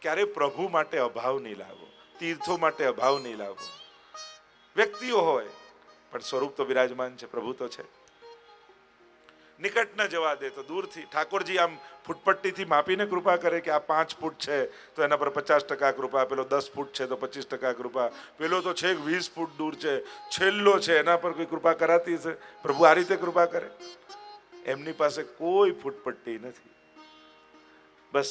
ક્યારે પ્રભુ માટે અભાવ નહીં લાવો, તીર્થો માટે અભાવ નહીં લાવો. વ્યક્તિઓ હોય પણ સ્વરૂપ તો વિરાજમાન છે, પ્રભુ તો છે. નિકટ ન જવા દે તો દૂરથી. ઠાકોરજી આમ ફૂટપટ્ટીથી માપીને કૃપા કરે કે આ 5 ફૂટ છે તો એના પર 50% કૃપા, પેલો 10 ફૂટ છે તો 25% કૃપા, પેલો તો છેક 20 ફૂટ દૂર છે, છેલ્લો છે, એના પર કોઈ કૃપા કરાતી છે? પ્રભુ આ રીતે કૃપા કરે? એમની પાસે કોઈ ફૂટપટ્ટી નથી. બસ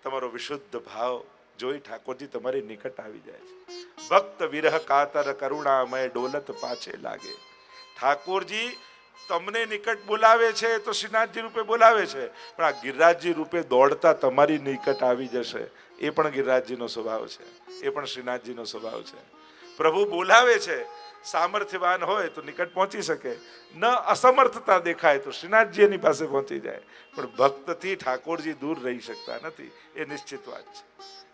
તમારો વિશુદ્ધ ભાવ જોઈ ઠાકોરજી તમારી નિકટ આવી જાય છે. ભક્ત વિરહ કાતર કરુણામય ડોલત પાછે લાગે. ઠાકોરજી તમને નિકટ બોલાવે છે તો શ્રીનાથજી રૂપે બોલાવે છે, પણ આ ગિરિરાજજી રૂપે દોડતા તમારી નિકટ આવી જશે. એ પણ ગિરિરાજજીનો સ્વભાવ છે, એ પણ શ્રીનાથજીનો સ્વભાવ છે. પ્રભુ બોલાવે છે, સામર્થ્યવાન હોય તો નિકટ પહોંચી શકે, ન અસમર્થતા દેખાય તો શ્રીનાથજી એની પાસે પહોંચી જાય. પણ ભક્તથી ઠાકોરજી દૂર રહી શકતા નથી, એ નિશ્ચિત વાત છે.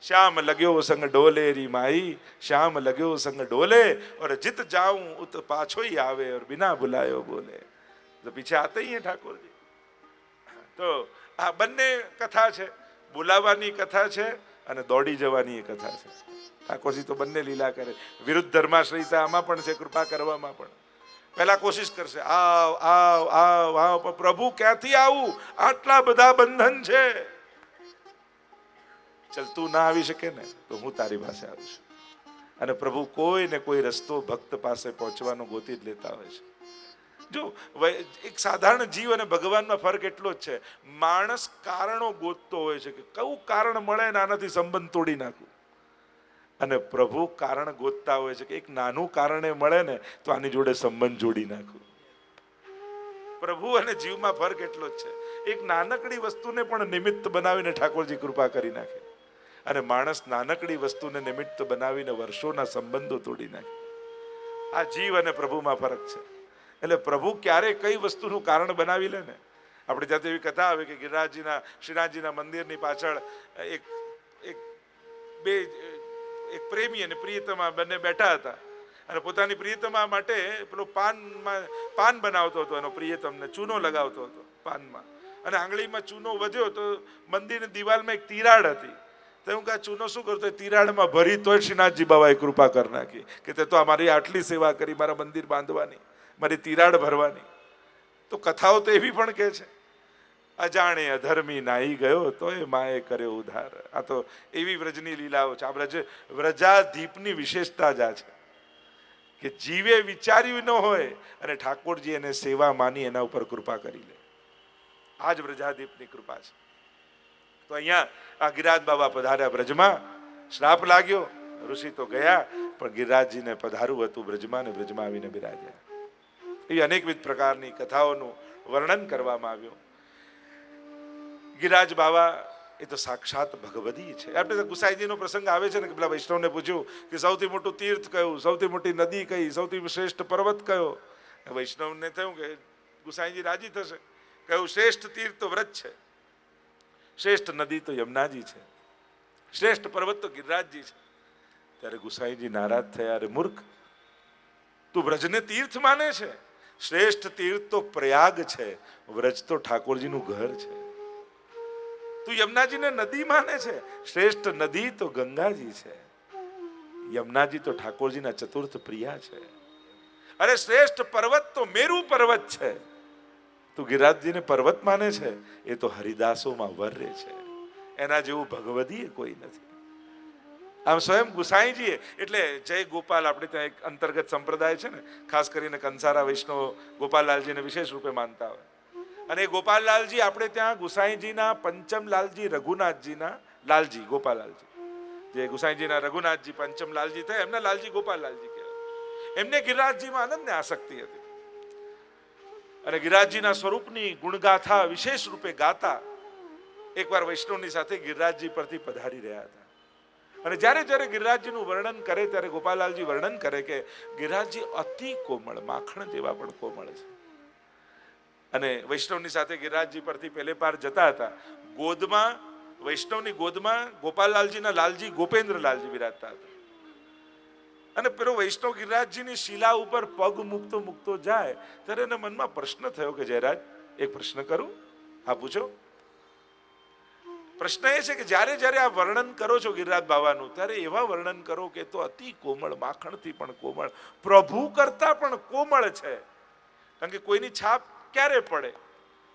શ્યામ લગ્યો સંગ ડોલે રી માઈ, શ્યામ લગ્યો સંગ ડોલે और जित जाऊं उत पाछो ही आवे और बिना बुलायो बोले. तो पीछे आते ही हैं ઠાકોરજી. તો આ બંને કથા છે, બોલાવવાની કથા છે અને દોડી જવાની એ કથા છે. ઠાકોરજી તો બંને લીલા કરે. વિરુદ્ધ ધર્માશ્રયતા આમાં પણ છે, કૃપા કરવામાં પણ. પહેલા કોશિશ કરશે, આવ આવ આવ આવ, પ્રભુ ક્યાંથી આવું, આટલા બધા બંધન છે. ચલ તું ના આવી શકે ને તો હું તારી પાસે આવું છું. અને પ્રભુ કોઈ ને કોઈ રસ્તો ભક્ત પાસે પહોંચવાનો ગોતી જ લેતા હોય છે. જો એક સાધારણ જીવ અને ભગવાનમાં ફરક એટલો જ છે, માણસ કારણો ગોતતો હોય છે કે કયું કારણ મળે ને આનાથી સંબંધ તોડી નાખું, અને પ્રભુ કારણ ગોતતા હોય છે કે એક નાનું કારણે મળે ને તો આની જોડે સંબંધ જોડી નાખું. પ્રભુ અને જીવમાં ફરક એટલો જ છે. એક નાનકડી વસ્તુને પણ નિમિત્ત બનાવીને ઠાકોરજી કૃપા કરી નાખે, અને માણસ નાનકડી વસ્તુને નિમિત્ત બનાવીને વર્ષોના સંબંધો તોડી નાખે. આ જીવ અને પ્રભુમાં ફરક છે. એટલે પ્રભુ ક્યારે કઈ વસ્તુનું કારણ બનાવી લે ને. આપણે ત્યાં એવી કથા આવે કે ગિરિરાજજીના શ્રીનાથજીના મંદિરની પાછળ એક પ્રેમી અને પ્રિયતમા બંને બેઠા હતા, અને પોતાની પ્રિયતમા માટે પેલો પાન બનાવતો હતો. એનો પ્રિયતમને ચૂનો લગાવતો હતો પાનમાં, અને આંગળીમાં ચૂનો વધ્યો તો મંદિરની દિવાલમાં એક તિરાડ હતી. તો હું કહે ચૂનો શું કરતો, તિરાડમાં ભરી તોય શ્રીનાથજી બાબાએ કૃપા કરી નાખી કે તે તો અમારી આટલી સેવા કરી, મારા મંદિર બાંધવાની, મારી તિરાડ ભરવાની. તો કથાઓ તો એવી પણ કે છે, અજાણે અધર્મી નાહી ગયો તો એ માએ કર્યો ઉધાર. આ તો એવી વ્રજની લીલાઓ છે. આ વ્રજાધીપની વિશેષતા જ આ છે કે જીવે વિચાર્યું ન હોય અને ઠાકોરજી એને સેવા માની એના ઉપર કૃપા કરી લે. આ જ વ્રજાધીપની કૃપા છે. તો અહીંયા આ ગિરિરાજ બાબા પધાર્યા બ્રજમાં, શ્રાપ લાગ્યો, ઋષિ તો ગયા, પણ ગિરિરાજજીને પધારવું હતું બ્રજમાં, ને બ્રજમાં આવીને બિરાજ્યા. એવી અનેકવિધ પ્રકારની કથાઓનું વર્ણન કરવામાં આવ્યું. ગિરિરાજ બાબા એ તો સાક્ષાત ભગવદી છે. આપણે ગુસાઈજીનો પ્રસંગ આવે છે ને કે પેલા વૈષ્ણવને પૂછ્યું કે સૌથી મોટું તીર્થ કયું, સૌથી મોટી નદી કઈ, સૌથી શ્રેષ્ઠ પર્વત કયો. વૈષ્ણવને થયું કે ગુસાઈજી રાજી થશે, કહ્યું શ્રેષ્ઠ તીર્થ તો વ્રજ છે, શ્રેષ્ઠ નદી તો યમુનાજી છે, શ્રેષ્ઠ પર્વત તો ગિરિરાજજી છે. ત્યારે ગુસાઈજી નારાજ થયા, અરે મૂર્ખ, તું વ્રજને તીર્થ માને છે? શ્રેષ્ઠ તીર્થ તો પ્રયાગ છે, વ્રજ તો ઠાકોરજીનું ઘર છે. તું યમુનાજીને નદી માને છે? શ્રેષ્ઠ નદી તો ગંગાજી છે, યમુનાજી તો ઠાકોરજીના ચતુર્થ પ્રિયા છે. અરે શ્રેષ્ઠ પર્વત તો મેરુ પર્વત છે, તું ગિરિરાજજીને પર્વત માને છે? એ તો હરિદાસોમાં વર્રે છે, એના જેવું ભગવદી કોઈ નથી. આમ સ્વયં ગુસાઈજીએ, એટલે જય ગોપાલ, આપણે ત્યાં એક અંતર્ગત સંપ્રદાય છે ને, ખાસ કરીને કંસારા વૈષ્ણવ ગોપાલલાલજીને વિશેષ રૂપે માનતા હોય. અને ગોપાલલાલજી આપણે ત્યાં ગુસાઈજીના પંચમ લાલજી રઘુનાથજીના લાલજી ગોપાલલાલજી, જે ગુસાઈજીના રઘુનાથજી પંચમ લાલજી થયા, એમના લાલજી ગોપાલલાલજી કહેવાય. એમને ગિરિરાજજીમાં આનંદને આસક્તિ હતી, અને ગિરિરાજજીના સ્વરૂપની ગુણગાથા વિશેષ રૂપે ગાતા એકવાર વૈષ્ણવની સાથે ગિરિરાજજી પરથી પધારી રહ્યા હતા. અને જ્યારે જ્યારે ગિરિરાજજીનું વર્ણન કરે ત્યારે ગોપાલલાલજી વર્ણન કરે કે ગિરિરાજજી અતિ કોમળ, માખણ જેવા પણ કોમળ છે. અને વૈષ્ણવની સાથે ગિરિરાજજી પરથી પહેલે પાર જતા હતા, ગોદમાં, વૈષ્ણવની ગોદમાં ગોપાલલાલજીના લાલજી ગોપેન્દ્રલાલજી બિરાજતા હતા. અને પેલો વૈષ્ણવ ગિરિરાજજીની શિલા ઉપર પગ મૂકતો મૂકતો જાય ત્યારે એના મનમાં પ્રશ્ન થયો કે જયરાજ, એક પ્રશ્ન કરું? હા પૂછો. પ્રશ્ન એ છે કે જ્યારે જ્યારે આ વર્ણન કરો છો ગિરિરાજ બાવાનું, ત્યારે એવા વર્ણન કરો કે તો અતિ કોમળ, માખણથી પણ કોમળ, પ્રભુ કરતા પણ કોમળ છે. કારણ કે કોઈની છાપ ક્યારે પડે?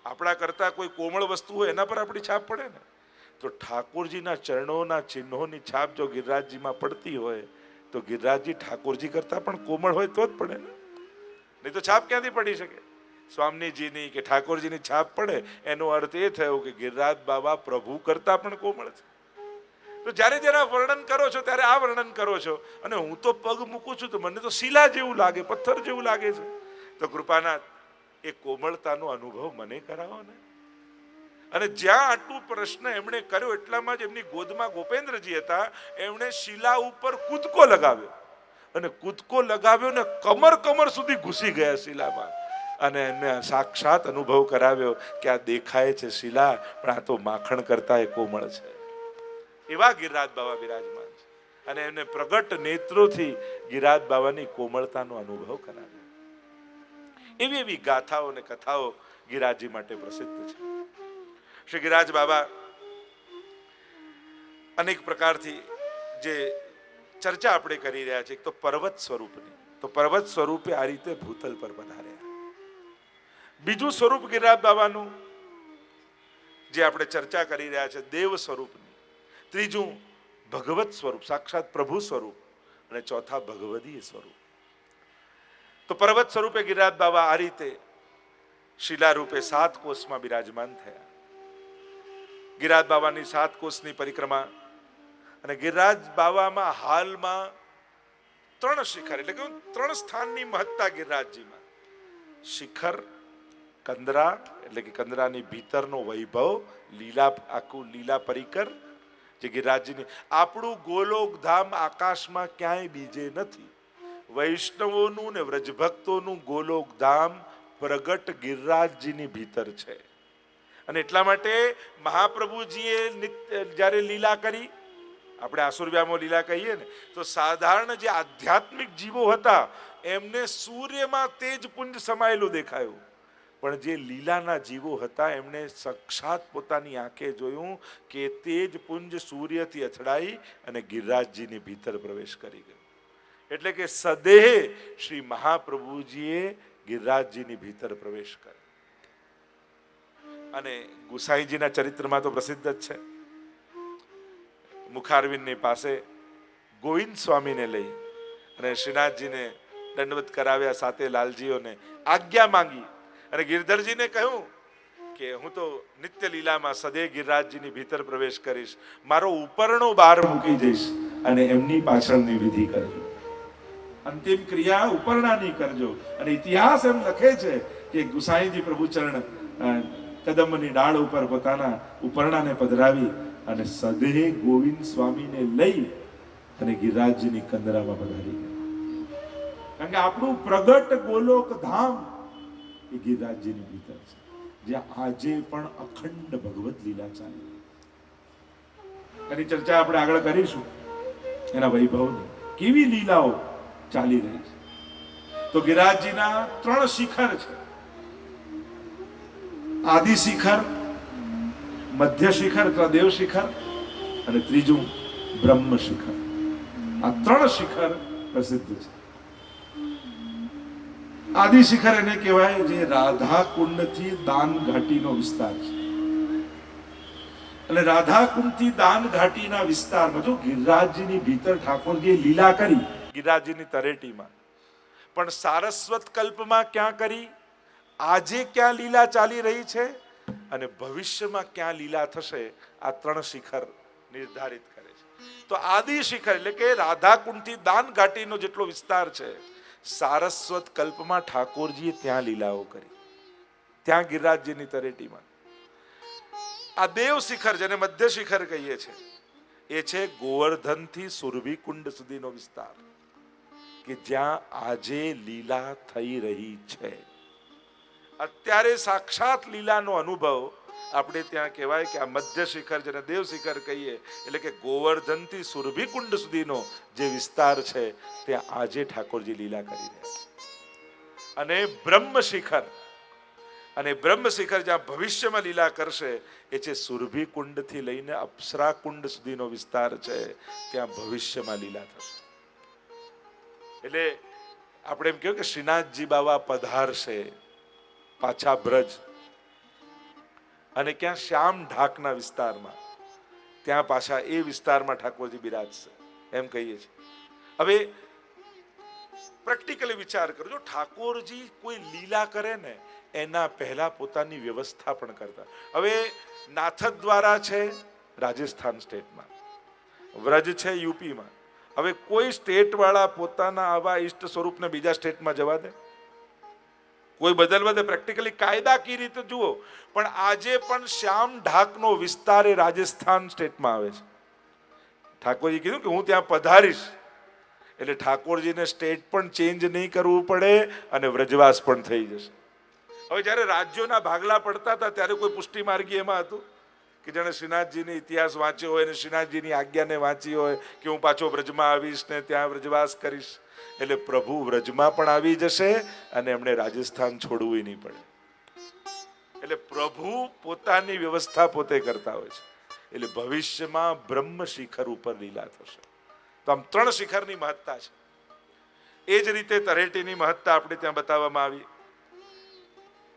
આપણા કરતા કોઈ કોમળ વસ્તુ હોય એના પર આપણી છાપ પડે ને. તો ઠાકોરજીના ચરણોના ચિહ્નોની છાપ જો ગિરિરાજજીમાં પડતી હોય તો ગિરિરાજજી ઠાકોરજી કરતા પણ કોમળ હોય તો જ પડે ને, નહીં તો છાપ ક્યાંથી પડી શકે? સ્વામીજીની કે ઠાકોરજીની છાપ પડે એનો અર્થ એ થયો કે ગિરિરાજ બાબા પ્રભુ કરતા પણ કોમળ છે. તો જ્યારે જ્યારે વર્ણન કરો છો ત્યારે આ વર્ણન કરો છો, અને હું તો પગ મૂકું છું તો મને તો શિલા જેવું લાગે, પથ્થર જેવું લાગે છે. તો કૃપાનાથ, એ કોમળતાનો અનુભવ મને કરાવો ને. અને જ્યાં આટલું પ્રશ્ન એમણે કર્યો એટલામાં જ એમની ગોદમાં ગોપેન્દ્રજી હતા, એમણે શિલા ઉપર કૂદકો લગાવ્યો, અને કૂદકો લગાવ્યો ને કમર સુધી ઘૂસી ગયા શિલામાં, અને એમને સાક્ષાત અનુભવ કરાવ્યો કે આ દેખાય છે શિલા, પણ આ તો માખણ કરતા એ કોમળ છે. એવા ગિરિરાજ બાબા બિરાજમાન છે, અને એમને પ્રગટ નેત્રોથી ગિરિરાજ બાબાની કોમળતાનો અનુભવ કરાવ્યો. એવી એવી ગાથાઓ અને કથાઓ ગિરિરાજજી માટે પ્રસિદ્ધ છે. શ્રી ગિરિરાજ બાબા અનેક પ્રકારથી જે ચર્ચા આપણે કરી રહ્યા છીએ, એક તો પર્વત સ્વરૂપની, તો પર્વત સ્વરૂપે આ રીતે ભૂતલ પર પધાર્યા. બીજું સ્વરૂપ ગિરિરાજ બાબાનું જે આપણે ચર્ચા કરી રહ્યા છે દેવ સ્વરૂપની. ત્રીજું ભગવત સ્વરૂપ, સાક્ષાત પ્રભુ સ્વરૂપ, અને ચોથા ભગવદીય સ્વરૂપ. તો પર્વત સ્વરૂપે ગિરિરાજ બાબા આ રીતે શિલા રૂપે 7 કોષમાં બિરાજમાન થયા. ગિરિરાજ બાબાની 7 કોષની પરિક્રમા, અને ગિરિરાજ બાબામાં હાલમાં 3 શિખર, એટલે કે 3 સ્થાનની મહત્તા ગિરિરાજજીમાં. શિખર, કંદરા, એટલે કે કંદરાની ભીતરનો વૈભવ, લીલા, આખું લીલા પરિકર જે ગિરિરાજજીની. આપણું ગોલોક ધામ આકાશમાં ક્યાંય બીજે નથી. વૈષ્ણવોનું ને વ્રજભક્તોનું ગોલોક ધામ પ્રગટ ગિરિરાજજીની ભીતર છે. અને એટલા માટે મહાપ્રભુજીએ જ્યારે લીલા કરી, આપણે આસુરવ્યામો લીલા કહીએ ને, તો સાધારણ જે આધ્યાત્મિક જીવો હતા એમને સૂર્યમાં તેજપુંજ સમાયેલું દેખાયું, પણ જે લીલાના જીવો હતા એમણે સાક્ષાત પોતાની આંખે જોયું કે તેજપુંજ સૂર્યથી અથડાઈ અને ગિરિરાજજીની ભીતર પ્રવેશ કરી ગયો. એટલે કે સદેહ શ્રી મહાપ્રભુજીએ ગિરિરાજજીની ભીતર પ્રવેશ કર્યો. અને ગુસાઈજીના ચરિત્રમાં તો પ્રસિદ્ધ જ છે. મુખારવિંદની પાસે ગોવિંદ સ્વામીને લઈ અને શ્રીનાથજીને દંડવત કરાવ્યા, સાથે લાલજીઓને આજ્ઞા માંગી, અને ગિરધરજીને કહ્યું કે હું તો નિત્ય લીલામાં સદે ગિરિરાજજીની ભીતર પ્રવેશ કરીશ, મારો ઉપરણો બહાર મૂકી જઈશ અને એમની પાછળની વિધિ કરજો, અંતિમ ક્રિયા ઉપરણાની કરજો. અને ઇતિહાસ એમ લખે છે કે ગુસાઈજી પ્રભુચરણ કદમની ડાળ ઉપર પોતાના ઉપરણાને પધરાવી અને સદે ગોવિંદ સ્વામીને લઈ અને ગિરિરાજજીની કંદરામાં પધારી ગયા. કારણ કે આપણું પ્રગટ ગોલોક ધામ એ ગિરિરાજજીની ભીતર છે, જ્યાં આજે પણ અખંડ ભગવત લીલા ચાલી. એની ચર્ચા આપણે આગળ કરીશું, એના વૈભવની કેવી લીલાઓ ચાલી રહી છે. તો ગિરિરાજજીના 3 શિખર છે. આદિ શિખર, મધ્ય શિખર અથવા દેવ શિખર, અને ત્રીજું બ્રહ્મ શિખર. આ 3 શિખર પ્રસિદ્ધ છે. આદિ શિખર એને કહેવાય જે રાધા કુંડથી દાન ઘાટીનો વિસ્તાર છે. એટલે રાધા કુંડથી દાન ઘાટીના વિસ્તારમાં જો ગિરિરાજજીની ભીતર ઠાકોરજીએ લીલા કરી ગિરિરાજજીની તરેટીમાં, પણ સારસ્વત કલ્પમાં ક્યાં કરી, આજે ક્યાં લીલા ચાલી રહી છે, અને ભવિષ્યમાં ક્યાં લીલા થશે, આ 3 શિખર નિર્ધારિત કરે છે. તો આદિ શિખર એટલે કે રાધાકુંડથી દાન ઘાટીનો જેટલો વિસ્તાર છે, સારસ્વત કલ્પમાં ઠાકોરજીએ ત્યાં લીલાઓ કરી, ત્યાં ગિરિરાજજીની તરેટીમાં. આ દેવ શિખર જેને મધ્ય શિખર કહીએ છીએ, એ છે ગોવર્ધનથી સુરભીકુંડ સુધીનો વિસ્તાર, કે જ્યાં આજે લીલા થઈ રહી છે. અત્યારે સાક્ષાત લીલાનો અનુભવ આપણે ત્યાં કહેવાય કે આ મધ્ય શિખર જેને દેવ શિખર કહીએ, એટલે કે ગોવર્ધનથી સુરભીકુંડ સુધીનો જે વિસ્તાર છે ત્યાં આજે ઠાકોરજી લીલા કરી રહ્યા છે. અને બ્રહ્મ શિખર, અને બ્રહ્મ શિખર જ્યાં ભવિષ્યમાં લીલા કરશે એ છે સુરભી કુંડથી લઈને અપ્સરા કુંડ સુધીનો વિસ્તાર છે, ત્યાં ભવિષ્યમાં લીલા થશે. એટલે આપણે એમ કહ્યું કે શ્રીનાથજી બાવા પધારશે પાછા બ્રજ, અને ક્યાં શ્યામ ઢાકના વિસ્તારમાં, ત્યાં પાછા એ વિસ્તારમાં ઠાકોરજી બિરાજશે એમ કહીએ છીએ. હવે પ્રેક્ટિકલી વિચાર કરજો, ઠાકોરજી કોઈ લીલા કરે ને એના પહેલા પોતાની વ્યવસ્થા પણ કરતા. હવે નાથદ્વારા છે રાજસ્થાન સ્ટેટમાં, વ્રજ છે યુપીમાં. હવે કોઈ સ્ટેટ વાળા પોતાના આવા ઈષ્ટ સ્વરૂપને બીજા સ્ટેટમાં જવા દે? કોઈ બદલવા દે? પ્રેક્ટિકલી કાયદાકીય રીતે જુઓ, પણ આજે પણ શ્યામ ઢાકનો વિસ્તાર એ રાજસ્થાન સ્ટેટમાં આવે છે. ઠાકોરજી કીધું કે હું ત્યાં પધારીશ, એટલે ઠાકોરજીને સ્ટેટ પણ ચેન્જ નહીં કરવું પડે અને વ્રજવાસ પણ થઈ જશે. હવે જ્યારે રાજ્યોના ભાગલા પડતા હતા ત્યારે કોઈ પુષ્ટિ માર્ગી એમાં હતું કે જેણે શ્રીનાથજીનો ઇતિહાસ વાંચ્યો હોય અને શ્રીનાથજીની આજ્ઞાને વાંચી હોય કે હું પાછો વ્રજમાં આવીશ ને ત્યાં વ્રજવાસ કરીશ? એટલે પ્રભુ વ્રજમાં પણ આવી જશે અને એમણે રાજસ્થાન છોડવું નહીં પડે. એટલે પ્રભુ પોતાની વ્યવસ્થા પોતે કરતા હોય છે. એટલે ભવિષ્યમાં બ્રહ્મ શિખર ઉપર લીલા થશે. તો આમ 3 શિખરની મહત્તા છે. એ જ રીતે તળેટીની મહત્તા આપણે ત્યાં બતાવવામાં આવી.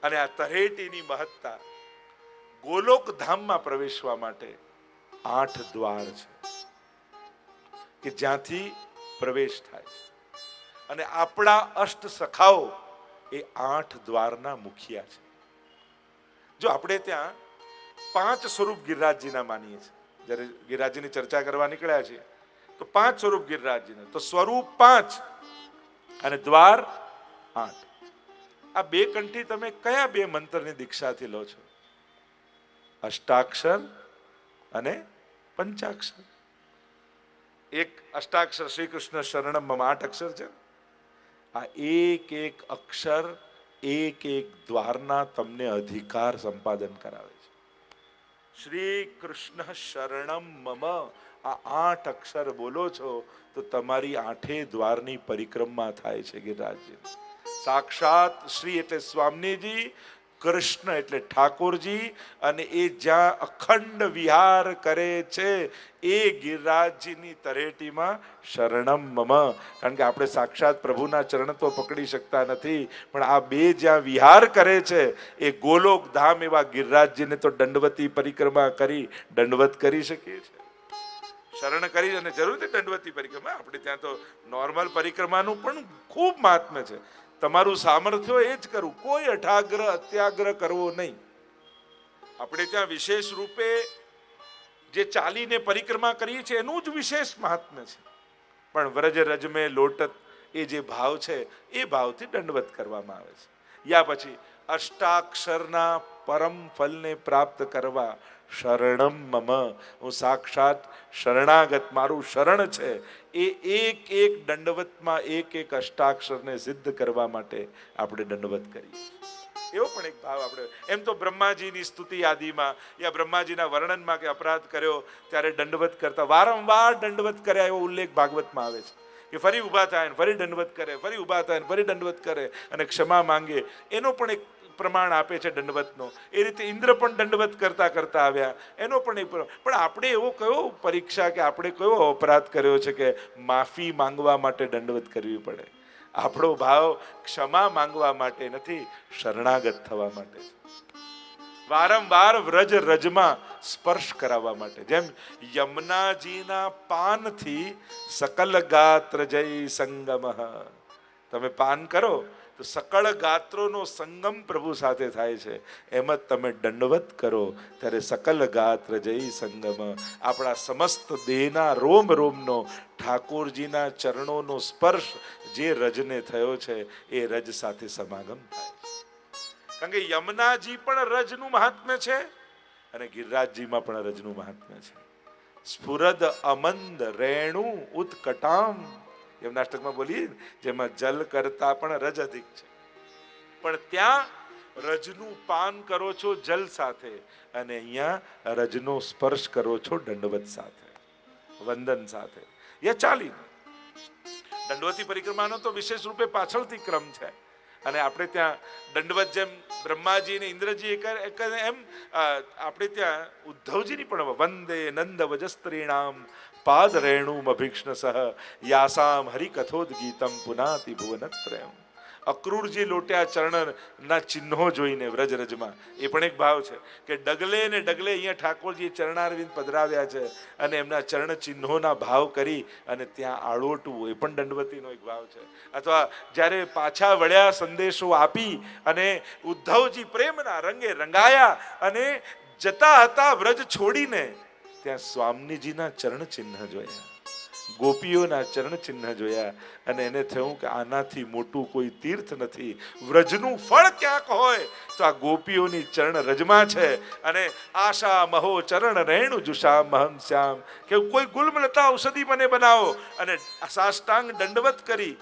અને આ તળેટીની મહત્તા, ગોલોક ધામમાં પ્રવેશવા માટે 8 દ્વાર છે કે જ્યાંથી પ્રવેશ થાય છે. અને આપણા અષ્ટ સખાઓ એ 8 દ્વારના મુખિયા છે. જો આપણે ત્યાં 5 સ્વરૂપ ગિરિરાજજીના માનીએ છીએ, જ્યારે ગિરિરાજજીની ચર્ચા કરવા નીકળ્યા છીએ તો 5 સ્વરૂપ ગિરિરાજજીના, તો સ્વરૂપ 5 અને દ્વાર 8. આ 2 કંઠી તમે કયા 2 મંત્રની દીક્ષાથી લો છો? અષ્ટાક્ષર અને પંચાક્ષર. એક અષ્ટાક્ષર શ્રી કૃષ્ણ શરણમ મમ 8 અક્ષર છે. આ એક અક્ષર એક દ્વારના તમને અધિકાર સંપાદન કરાવે છે. શ્રી કૃષ્ણ શરણમ મમ, આ 8 અક્ષર બોલો છો તો તમારી 8 દ્વારની પરિક્રમા થાય છે ગિરિરાજજી. સાક્ષાત શ્રી એટલે સ્વામીજી, કૃષ્ણ એટલે ઠાકોરજી, અને એ જ્યાં અખંડ વિહાર કરે છે એ ગિરિરાજજીની તળેટીમાં શરણમ મમ. કારણ કે આપણે સાક્ષાત પ્રભુના ચરણ તો પકડી શકતા નથી, પણ આ 2 જ્યાં વિહાર કરે છે એ ગોલોક ધામ એવા ગિરિરાજજીને તો દંડવતી પરિક્રમા કરી દંડવત કરી શકીએ છીએ. શરણ કરી અને જરૂર છે દંડવતી પરિક્રમા. આપણે ત્યાં તો નોર્મલ પરિક્રમાનું પણ ખૂબ મહાત્મ્ય છે. તમારું સામર્થ્ય એ જ કરવું, કોઈ અઠાગ્રહ અત્યાગ્રહ કરવો નહીં. આપણે ત્યાં વિશેષ રૂપે જે ચાલીને પરિક્રમા કરીએ છીએ એનું જ વિશેષ મહાત્મ્ય છે. પણ વ્રજ રજ મેં લોટત એ જે ભાવ છે એ ભાવથી દંડવત કરવામાં આવે છે. યા પછી અષ્ટાક્ષરના પરમ ફલને પ્રાપ્ત કરવા શરણમ મમ, હું સાક્ષાત શરણાગત, મારું શરણ છે એ એક દંડવતમાં એક અષ્ટાક્ષરને સિદ્ધ કરવા માટે આપણે દંડવત કરીએ. એવો પણ એક ભાવ આપણે, એમ તો બ્રહ્માજીની સ્તુતિ આદિમાં યા બ્રહ્માજીના વર્ણનમાં કે અપરાધ કર્યો ત્યારે દંડવત કરતા, વારંવાર દંડવત કર્યા એવો ઉલ્લેખ ભાગવતમાં આવે છે કે ફરી ઊભા થાય ને ફરી દંડવત કરે, ફરી ઊભા થાય ને ફરી દંડવત કરે અને ક્ષમા માંગે. એનો પણ એક પ્રમાણ આપે છે દંડવતનો. એ રીતે ઇન્દ્ર પણ દંડવત કરતા આવ્યા, એનો પણ એક. પણ આપણે એવો કયો પરીક્ષા કે આપણે કયો અપરાધ કર્યો છે કે માફી માંગવા માટે દંડવત કરવી પડે? આપણો ભાવ ક્ષમા માંગવા માટે નથી, શરણાગત થવા માટે. વારંવાર વ્રજ રજમાં સ્પર્શ કરાવવા માટે. જેમ યમુનાજીના પાનથી સકલ ગાત્ર જય સંગમ, તમે પાન કરો તો સકળ ગાત્રોનો સંગમ પ્રભુ સાથે થાય છે. એમ જ તમે દંડવત કરો ત્યારે સકલ ગાત્ર જય સંગમ, આપણા સમસ્ત દેહના રોમ રોમનો ઠાકોરજીના ચરણોનો સ્પર્શ જે રજને થયો છે એ રજ સાથે સમાગમ થાય છે. કારણ કે યમુનાજી પણ રજનું મહાત્મ્ય છે અને ગિરિરાજજીમાં પણ રજનું મહાત્મ્ય છે. સ્ફુરદ અમંદ રેણુ ઉત્કટામ, યમનાષ્ટકમાં બોલીએ જેમાં જલ કરતા પણ રજ અધિક છે. પણ ત્યાં રજનું પાન કરો છો જલ સાથે અને અહીંયા રજનો સ્પર્શ કરો છો દંડવત સાથે, વંદન સાથે યા ચાલીને. દંડવતી પરિક્રમાનો તો વિશેષ રૂપે પાછળથી ક્રમ છે. અને આપણે ત્યાં દંડવત જેમ બ્રહ્માજી અને ઇન્દ્રજી એમ આપણે ત્યાં ઉદ્ધવજીની પણ વંદે નંદ વજસ્ત્રીણામ પાદ રેણુમ અભિક્ષણ સહ યાસામ હરિકથોદગીતમ પુનાતિ ભુવનત્રયમ. અક્રૂરજી લોટ્યા ચરણના ચિહ્નો જોઈને વ્રજરજમાં એ પણ એક ભાવ છે કે ડગલે ને ડગલે અહીંયા ઠાકોરજી ચરણારવિંદ પધરાવ્યા છે અને એમના ચરણ ચિહ્નોના ભાવ કરી અને ત્યાં આળોટવું એ પણ દંડવતીનો એક ભાવ છે. અથવા જ્યારે પાછા વળ્યા સંદેશો આપી અને ઉદ્ધવજી પ્રેમના રંગે રંગાયા અને જતા હતા વ્રજ છોડીને, ત્યાં સ્વામીજીના ચરણ ચિહ્ન જોયા, ગોપીઓના ચરણ ચિહ્ન જોયા અને એને થયું કે આનાથી મોટું કોઈ તીર્થ નથી. વ્રજનું ફળ ક્યાંક હોય તો આ ગોપીઓની ચરણ રજમાં છે. અને આશા મહો ચરણ રેણુ જુષા મહમ શ્યામ, કે કોઈ ગુલમલતા ઔષધિ મને બનાવો. અને સાષ્ટાંગ દંડવત કરી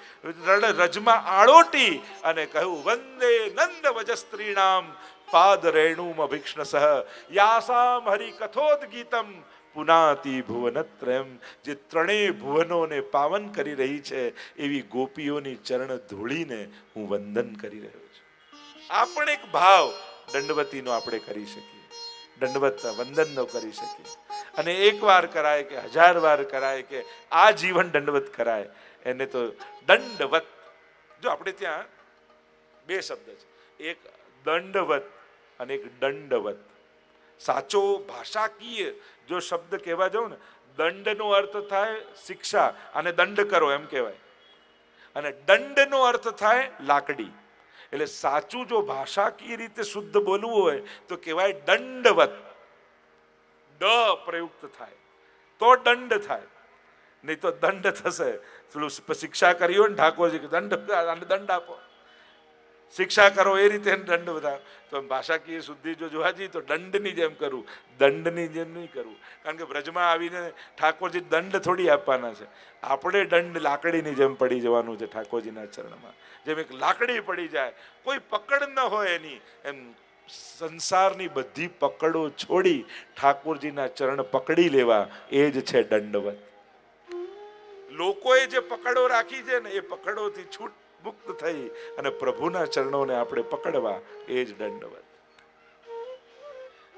રજમાં આળોટી અને કહ્યું વંદે નંદ વજસ્ત્રીણામ પાદ રેણુમ અભિક્ષણ સહ યાસામ હરિ કથોદગીતમ પુનાતિ ભુવનત્રયમ. જે ત્રણેય ભુવનોને પાવન કરી રહી છે એવી ગોપીઓની ચરણ ધૂળીને હું વંદન કરી રહ્યો છું. આ પણ એક ભાવ દંડવતીનો આપણે કરી શકીએ, દંડવત વંદનનો કરી શકીએ. અને એક વાર કરાય કે 1000 વાર કરાય કે આ જીવન દંડવત કરાય, એને તો દંડવત. જો આપણે ત્યાં બે શબ્દ છે, એક દંડવત અને એક દંડવત. સાચો ભાષાકીય જો શબ્દ કહેવા જાઉં ને, દંડનો અર્થ થાય શિક્ષા અને દંડ કરો એમ કહેવાય, અને દંડનો અર્થ થાય લાકડી. એટલે સાચું જો ભાષાકીય રીતે શુદ્ધ બોલવું હોય તો કહેવાય દંડવત. ડ પ્રયુક્ત થાય તો દંડ થાય, નહીં તો દંડ થશે. શિક્ષા કરી હોય ને ઠાકોરજી દંડ આપો, શિક્ષા કરો એ રીતે દંડ બધા. તો ભાષાકીય શુદ્ધિ જો જોવા જઈએ તો દંડની જેમ કરવું, દંડની જેમ નહીં કરવું. કારણ કે વ્રજમાં આવીને ઠાકોરજી દંડ થોડી આપવાના છે. આપણે દંડ લાકડીની જેમ પડી જવાનું છે ઠાકોરજીના ચરણમાં. જેમ એક લાકડી પડી જાય, કોઈ પકડ ન હોય એની, એમ સંસારની બધી પકડો છોડી ઠાકોરજીના ચરણ પકડી લેવા, એ જ છે દંડવત. લોકોએ જે પકડો રાખી છે ને એ પકડોથી છૂટ મુક્ત થઈ અને પ્રભુના ચરણોને આપણે પકડવા, એ જ દંડવત.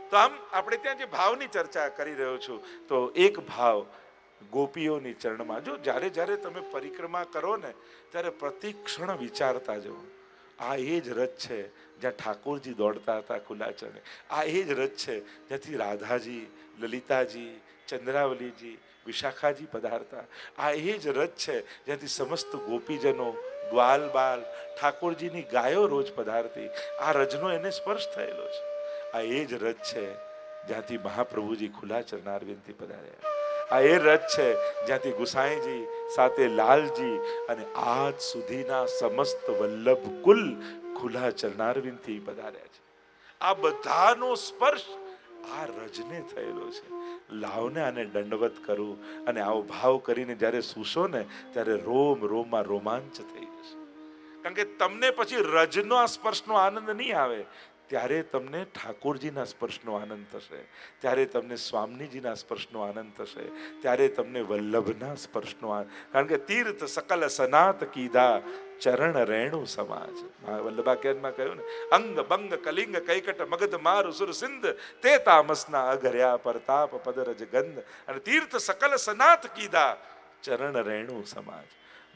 તો આમ આપણે ત્યાં જે ભાવની ચર્ચા કરી રહ્યો છું, તો એક ભાવ ગોપીઓની ચરણમાં. જો જ્યારે જ્યારે તમે પરિક્રમા કરો ને ત્યારે પ્રતિ ક્ષણ વિચારતા જાઓ, આ એ જ રથ છે જ્યાં ઠાકોરજી દોડતા હતા ખુલ્લા ચરણે. આ એ જ રથ છે જ્યાંથી રાધાજી, લલિતાજી, ચંદ્રાવલીજી, વિશાખાજી પધારતા. આ એ જ રથ છે જ્યાંથી સમસ્ત ગોપીજનો, ગ્વાલ બાલ, ઠાકોરજીની ગાયો રોજ પધારતી. આ રજનો એને સ્પર્શ થયેલો છે. આ એ જ રથ છે જ્યાંથી મહાપ્રભુજી ખુલ્લા ચરણારવિંદથી પધાર્યા. આ એ રથ છે જ્યાંથી ગુસાઈજી સાથે લાલજી અને આજ સુધીના સમસ્ત વલ્લભ કુલ ખુલ્લા ચરણારવિંદથી પધાર્યા છે. આ બધાનો સ્પર્શ આ રજને થયેલો છે. લાવને આને દંડવત કરું, અને આવો ભાવ કરીને જ્યારે સૂશો ને ત્યારે રોમ રોમમાં રોમાંચ થઈ જશે. કારણ કે તમને પછી રજનો સ્પર્શનો આનંદ નહીં આવે, ત્યારે તમને ઠાકોરજીના સ્પર્શનો આનંદ થશે, ત્યારે તમને સ્વામીજીના સ્પર્શનો આનંદ થશે, ત્યારે તમને વલ્લભના સ્પર્શનો આનંદ. કારણ કે તીર્થ સકલ સનાત કીધા ચરણ રેણુ સમાજ. વલ્લભાખ્યાનમાં કહ્યું ને, અંગ બંગ કલિંગ કૈકટ મગધ મારુ સુર સિંધ તે તામસના અઘર્યા પરતાપ પદરજ ગંધ. અને તીર્થ સકલ સનાત કીધા ચરણ રેણુ સમાજ.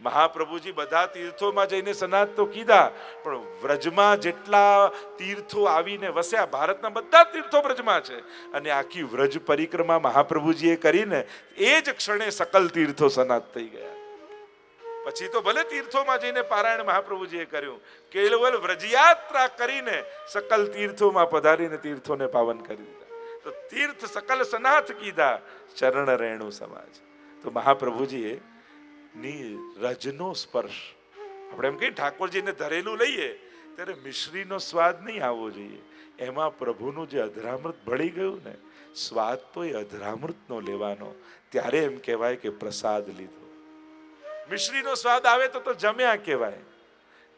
મહાપ્રભુજી બધા તીર્થોમાં જઈને સનાત તો કીધા, પણ વ્રજમાં જેટલા તીર્થો આવીને વસ્યા, ભારતના બધા તીર્થો વ્રજમાં છે, અને આખી વ્રજ પરિક્રમા મહાપ્રભુજીએ કરીને એ જ ક્ષણે સકલ તીર્થો સનાત થઈ ગયા. પછી તો ભલે તીર્થોમાં જઈને પારાયણ મહાપ્રભુજીએ કર્યું, કેવલ વ્રજયાત્રા કરીને સકલ તીર્થોમાં પધારીને તીર્થોને પાવન કરી દીધા. તો તીર્થ સકલ સનાથ કીધા ચરણ રેણુ સમાજ. તો મહાપ્રભુજીએ ની રજનો સ્પર્શ, આપણે એમ કહીએ ઠાકોરજીને ધરેલું લઈએ ત્યારે મિશ્રીનો સ્વાદ નહીં આવવો જોઈએ. એમાં પ્રભુનું જે અધરામૃત ભળી ગયું ને, સ્વાદ તો એ અધરામૃતનો લેવાનો, ત્યારે એમ કહેવાય કે પ્રસાદ લીધો. મિશ્રીનો સ્વાદ આવે તો જમ્યા કહેવાય,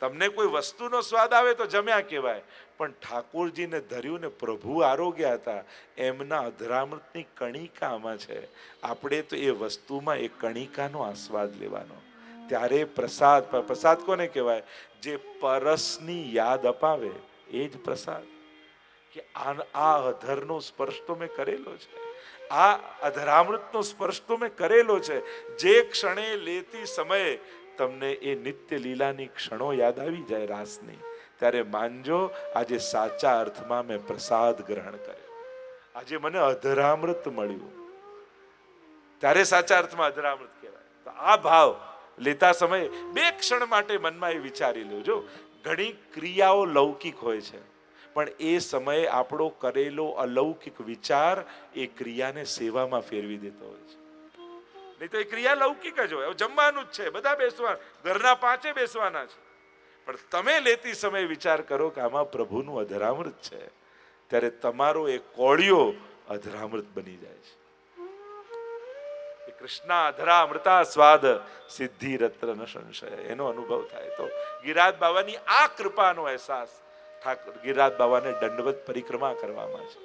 તમને કોઈ વસ્તુનો સ્વાદ આવે તો જમ્યા કહેવાય, પણ ઠાકોરજીને ધર્યું ને પ્રભુ આરોગ્ય હતા, એમના અધરામૃતની કણિકા આમાં છે. આપણે તો એ વસ્તુમાં એ કણિકાનો આસ્વાદ લેવાનો. ત્યારે પ્રસાદ, પ્રસાદ કોને કહેવાય? જે પરસની યાદ અપાવે એ જ પ્રસાદ. કે આ અધરનો સ્પર્શ તો મેં કરેલો છે, આ અધરામૃતનો સ્પર્શ તો મેં કરેલો છે. જે ક્ષણે લેતી સમયે તમને એ નિત્ય લીલાની ક્ષણો યાદ આવી જાય રાસની, ત્યારે માનજો આજે સાચા અર્થમાં મેં પ્રસાદ ગ્રહણ કર્યો, આજે મને અધરામૃત મળ્યું. ત્યારે સાચા અર્થમાં અધરામૃત કહેવાય. તો આ ભાવ લેતા સમયે બે ક્ષણ માટે મનમાં એ વિચારી લેજો. ઘણી ક્રિયાઓ લૌકિક હોય છે, પણ એ સમયે આપણો કરેલો અલૌકિક વિચાર એ ક્રિયાને સેવામાં ફેરવી દેતો હોય છે. નહીં તો એ ક્રિયા લૌકિક જ હોય. જમવાનું જ છે, બધા બેસવાના, ઘરના 5 બેસવાના છે, પણ તમે લેતી સમયે વિચાર કરો કે આમાં પ્રભુનું અધરામૃત છે, ત્યારે તમારો એ કોળિયો અધરામૃત બની જાય છે. કૃષ્ણા અધરામૃતા સ્વાદ સિદ્ધિ રત્ર ન સંશય, એનો અનુભવ થાય. તો ગિરિરાજ બાવાની આ કૃપાનો અહેસાસ ઠાકોર ગિરિરાજ બાવાને દંડવત પરિક્રમા કરવામાં છે.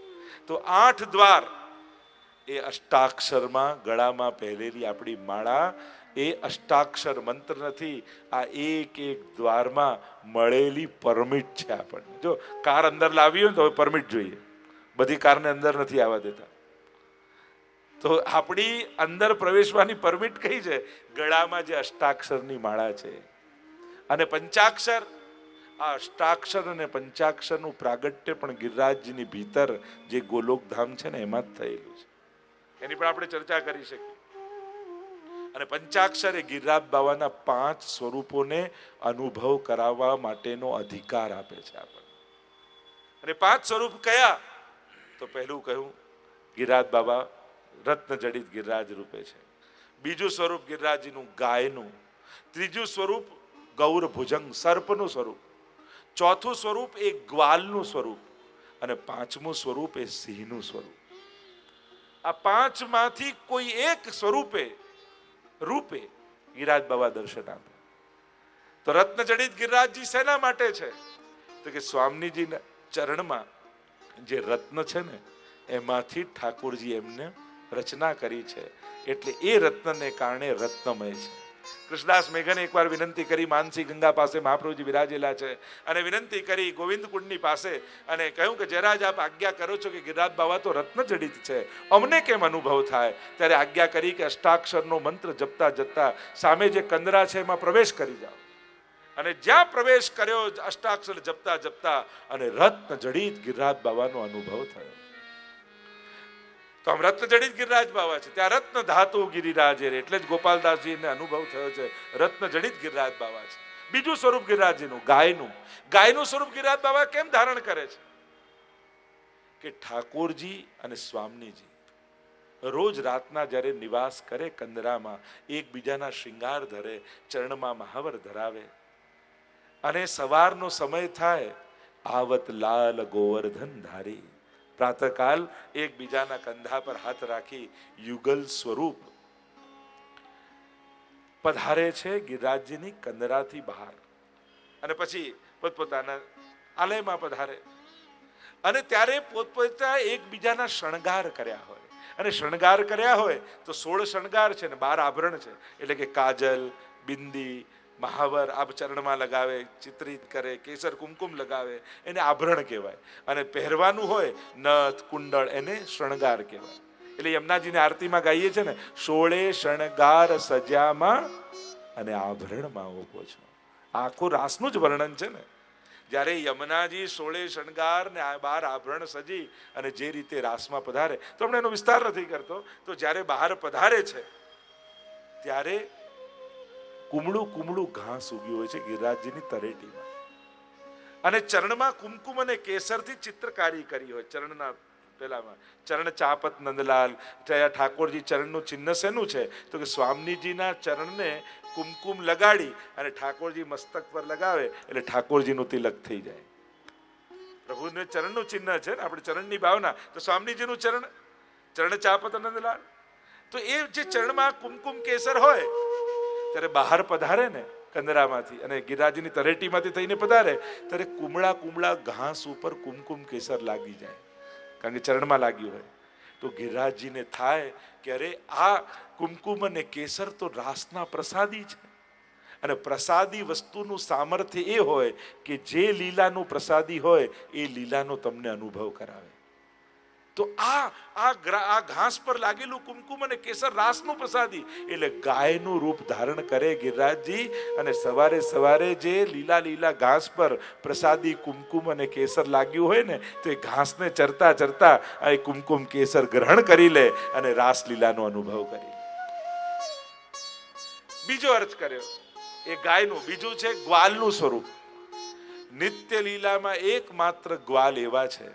તો 8 દ્વાર એ અષ્ટાક્ષરમાં ગળામાં પહેરેલી આપણી માળા એ અષ્ટાક્ષર મંત્ર નથી, આ એક એક દ્વારમાં મળેલી પરમિટ છે આપણને. જો કાર અંદર લાવી હોય તો પરમિટ જોઈએ, બધી કારને અંદર નથી આવવા દેતા. તો આપણી અંદર પ્રવેશવાની પરમિટ કઈ છે? ગળામાં જે અષ્ટાક્ષરની માળા છે. અને પંચાક્ષર, આ અષ્ટાક્ષર અને પંચાક્ષરનું પ્રાગટ્ય પણ ગિરિરાજજીની ભીતર જે ગોલોકધામ છે ને એમાં જ થયેલું છે. એની પણ આપણે ચર્ચા કરી શકીએ. અને પંચાક્ષર એ ગિરિરાજ બાવાના 5 સ્વરૂપોને અનુભવ કરાવવા માટેનો અધિકાર આપે છે આપણને. અને 5 સ્વરૂપ કયા? તો પહેલું કહ્યું ગિરિરાજ બાબા રત્ન જડિત ગિરિરાજ રૂપે છે. બીજું સ્વરૂપ ગિરિરાજજીનું ગાયનું. ત્રીજું સ્વરૂપ ગૌર ભુજંગ સર્પનું સ્વરૂપ. ચોથું સ્વરૂપ એ ગ્વાલનું સ્વરૂપ. અને 5મું સ્વરૂપ એ સિંહનું સ્વરૂપ. આ 5 માંથી કોઈ એક સ્વરૂપે રૂપે ગિરિરાજ બાબા દર્શન આપે. તો રત્ન જડિત ગિરિરાજજી શેના માટે છે? તો કે સ્વામીજીના ચરણમાં જે રત્ન છે ને એમાંથી ઠાકોરજી એમને રચના કરી છે, એટલે એ રત્નને કારણે રત્નમય છે. કૃષ્ણદાસ મેઘને એકવાર વિનંતી કરી, માનસી ગંગા પાસે મહાપ્રભુજી વિરાજેલા છે, અને વિનંતી કરી ગોવિંદ કુંડની પાસે, અને કહ્યું કે જરા જ આપ આજ્ઞા કરો છો કે ગિરિરાજ બાવા તો રત્ન જડિત છે, અમને કેમ અનુભવ થાય? ત્યારે આજ્ઞા કરી કે અષ્ટાક્ષરનો મંત્ર જપતા જપતા સામે જે કંદરા છે એમાં પ્રવેશ કરી જાઓ. અને જ્યાં પ્રવેશ કર્યો અષ્ટાક્ષર જપતા જપતા અને રત્ન જડિત ગિરિરાજ બાવાનો અનુભવ થયો. તો આમ રત્ન જડિત ગિરિરાજ બાવા છે, ત્યાં રત્ન ધાતુ ગિરિરાજે, એટલે જ ગોપાલદાસજીને અનુભવ થયો છે રત્ન જડિત ગિરિરાજ બાવા છે. બીજું સ્વરૂપ ગિરિરાજજીનું ગાયનું. ગાયનું સ્વરૂપ ગિરિરાજ બાવા કેમ ધારણ કરે છે? કે ઠાકોરજી અને સ્વામીજી રોજ રાતના જ્યારે નિવાસ કરે કંદરામાં, એકબીજાના શૃંગાર ધરે, ચરણમાં મહાવર ધરાવે, અને સવારનો સમય થાય આવત લાલ ગોવર્ધન ધારી, પ્રાતઃકાલ એકબીજાના કંધા પર હાથ રાખી યુગલ સ્વરૂપ પધારે છે ગિરિરાજજીની કંદરાથી બહાર, અને પછી પોતપોતાના આલયમાં પધારે. અને ત્યારે પોતપોતા એકબીજાના શણગાર કર્યા હોય, અને શણગાર કર્યા હોય તો 16 શણગાર છે ને 12 આભરણ છે. એટલે કે કાજલ, બિંદી, મહાવર આ ચરણમાં લગાવે, ચિત્રિત કરે, કેસર કુમકુમ લગાવે, એને આભરણ કહેવાય. અને પહેરવાનું હોય નથ કુંડળ, એને શણગાર કહેવાય. એટલે યમુનાજીની આરતીમાં ગાઈએ છે ને, 16 શણગાર સજ્યામાં અને આભરણમાં ઉભો છો. આખું રાસનું જ વર્ણન છે ને. જ્યારે યમુનાજી 16 શણગાર ને 12 આભરણ સજી અને જે રીતે રાસમાં પધારે, તો હમણાં એનો વિસ્તાર નથી કરતો. તો જ્યારે બહાર પધારે છે ત્યારે કુમળું કુમળું ઘાસ ઉગ્યું હોય છે ગિરિરાજજીની તરેટીમાં, અને ચરણમાં કુમકુમ અને કેસરથી ચિત્રકારી કરી હોય. ચરણના પેલામાં ચરણ ચાપત નંદલાલ, ઠાકોરજી ચરણનું ચિહ્ન શેનું છે? તો કે સ્વામીજીના ચરણને કુમકુમ લગાડી અને ઠાકોરજી મસ્તક પર લગાવે એટલે ઠાકોરજીનું તિલક થઈ જાય. પ્રભુને ચરણનું ચિહ્ન છે ને, આપણે ચરણની ભાવના. તો સ્વામીજીનું ચરણ, ચરણ ચાપત નંદલાલ. તો એ જે ચરણમાં કુમકુમ કેસર હોય ત્યારે બહાર પધારે ને કંદરામાંથી અને ગિરિરાજની તરેટીમાંથી થઈને પધારે, ત્યારે કુમળા કુમળા ઘાસ ઉપર કુમકુમ કેસર લાગી જાય, કારણ કે ચરણમાં લાગ્યું હોય. તો ગિરિરાજજીને થાય કે અરે આ કુમકુમ અને કેસર તો રાસના પ્રસાદી છે, અને પ્રસાદી વસ્તુનું સામર્થ્ય એ હોય કે જે લીલાનું પ્રસાદી હોય એ લીલાનો તમને અનુભવ કરાવે. તો આ ઘાસ પર લાગેલું કુમકુમ અને કેસર રાસનું પ્રસાદી એટલે ગાયનું રૂપ ધારણ કરે ગિરિરાજજી. અને સવારે સવારે જે લીલા લીલા ઘાસ પર પ્રસાદી કુમકુમ અને કેસર લાગ્યું હોય ને તો એ ઘાસને ચરતા ચરતા આ કુમકુમ કેસર ગ્રહણ કરી લે અને રાસલીલાનો અનુભવ કરી લે. બીજો અર્થ કર્યો એ ગાયનું. બીજું છે ગ્વાલનું સ્વરૂપ. નિત્ય લીલામાં એકમાત્ર ગ્વાલ એવા છે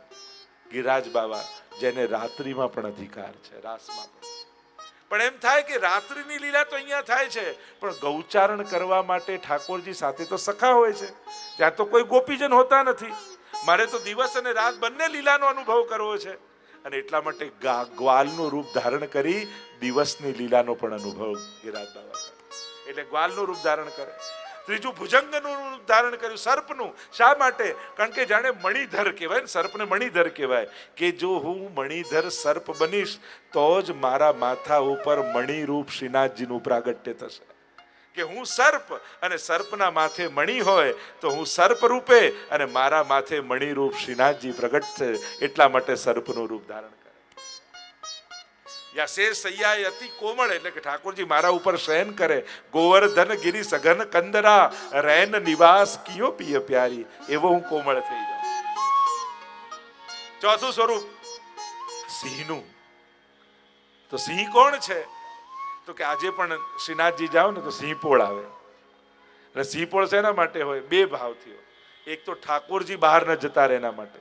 ગિરિરાજ બાવા જેને રાત્રિમાં પણ અધિકાર છે, રાસમાં પણ એમ થાય કે રાત્રિની લીલા તો અહીંયા થાય છે પણ ગૌચારણ કરવા માટે ઠાકોરજી સાથે તો સખા હોય છે, ત્યાં તો કોઈ ગોપીજન હોતા નથી. મારે તો દિવસ અને રાત બંને લીલાનો અનુભવ કરવો છે અને એટલા માટે ગ્વાલનું રૂપ ધારણ કરી દિવસની લીલાનો પણ અનુભવ ગિરિરાજ બાવા કરે. એટલે ગ્વાલનું રૂપ ધારણ કરે. ત્રીજું ભુજંગનું રૂપ ધારણ કર્યું, સર્પનું. શા માટે? કારણ કે જાણે મણિધર કહેવાય ને, સર્પને મણિધર કહેવાય કે જો હું મણિધર સર્પ બનીશ તો જ મારા માથા ઉપર મણિરૂપ શ્રીનાથજીનું પ્રાગટ્ય થશે. કે હું સર્પ અને સર્પના માથે મણિ હોય તો હું સર્પ રૂપે અને મારા માથે મણિરૂપ શ્રીનાથજી પ્રગટ છે. એટલા માટે સર્પનું રૂપ ધારણ કરે. યા શે સૈયા અતિ કોમળ એટલે કે ઠાકોરજી મારા ઉપર શયન કરે. ગોવર્ધન ગિરી સઘન કંદરા રૈન નિવાસ કિયો પિય પ્યારી. એવો હું કોમળ થઈ જાઉં. ચોથું સ્વરૂપ સિંહનું. તો સિંહ કોણ છે? તો કે આજે પણ શ્રીનાથજી જાઓ ને તો સિંહપોળ આવે. અને સિંહપોળ શેના માટે હોય? બે ભાવથી હોય. એક તો ઠાકોરજી બહાર ન જતા રહે એના માટે.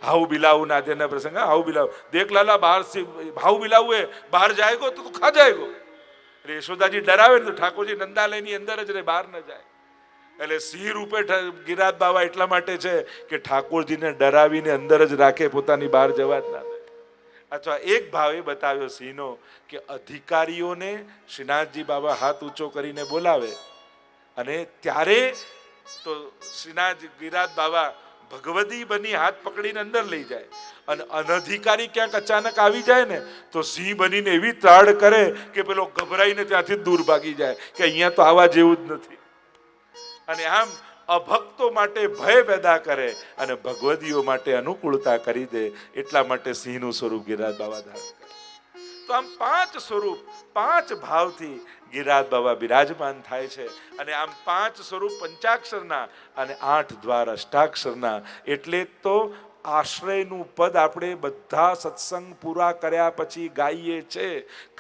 હાઉ બિલાવું ના દેના પ્રસંગ, હાઉ બિલાવ દેખ લાલા બહાર से हाउ बिलाऊ है बाहर जाएगो तो खा जाएगो. એટલે યશોદાજી ડરાવે ને તો ઠાકોરજી નંદાલયની અંદર જ રહે, બહાર ન જાય. એટલે સિંહ રૂપે ગિરિરાજ બાવા એટલા માટે છે કે ઠાકોરજીને ડરાવીને અંદર જ રાખે, પોતાની બહાર જવા જ ના દે. અથવા એક ભાવ એ બતાવ્યો સિંહનો કે અધિકારીઓને શ્રીનાથજી બાબા હાથ ઊંચો કરીને બોલાવે અને ત્યારે તો શ્રીનાથ ગિરિરાજ બાબા ભગવદી બની હાથ પકડીને અંદર લઈ જાય. અને અનધિકારી ક્યાંક અચાનક આવી જાય ને તો સિંહ બનીને એવી ત્રાડ કરે કે પેલો ગભરાઈને ત્યાંથી દૂર ભાગી જાય કે અહીંયા તો આવા જેવું જ નથી. અને આમ અભક્તો માટે ભય પેદા કરે અને ભગવદીઓ માટે અનુકૂળતા કરી દે. એટલા માટે સિંહનું સ્વરૂપ ગિરિરાજ બાવા ધારણ કરે. તો આમ 5 સ્વરૂપ 5 ભાવથી ગિરિરાજ બાવા બિરાજમાન થાય છે. અને આમ 5 સ્વરૂપ પંચાક્ષરના અને 8 દ્વાર અષ્ટાક્ષરના. એટલે તો આશ્રયનું પદ આપણે બધા સત્સંગ પૂરા કર્યા પછી ગાઈએ છે.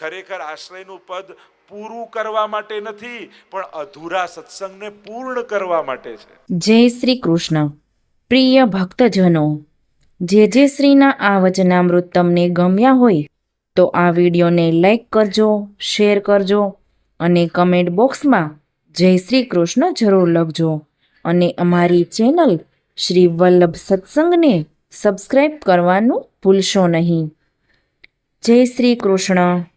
ખરેખર આશ્રયનું પદ પૂરું કરવા માટે નથી પણ અધૂરા સત્સંગને પૂર્ણ કરવા માટે છે. જય શ્રી કૃષ્ણ. પ્રિય ભક્તજનો, જે શ્રીના આ વચનામૃત તમને ગમ્યા હોય તો આ વિડીયોને લાઈક કરજો, શેર કરજો અને કમેન્ટ બોક્સમાં જય શ્રી કૃષ્ણ જરૂર લખજો. અને અમારી ચેનલ શ્રી વલ્લભ સત્સંગને સબસ્ક્રાઈબ કરવાનું ભૂલશો નહીં. જય શ્રી કૃષ્ણ.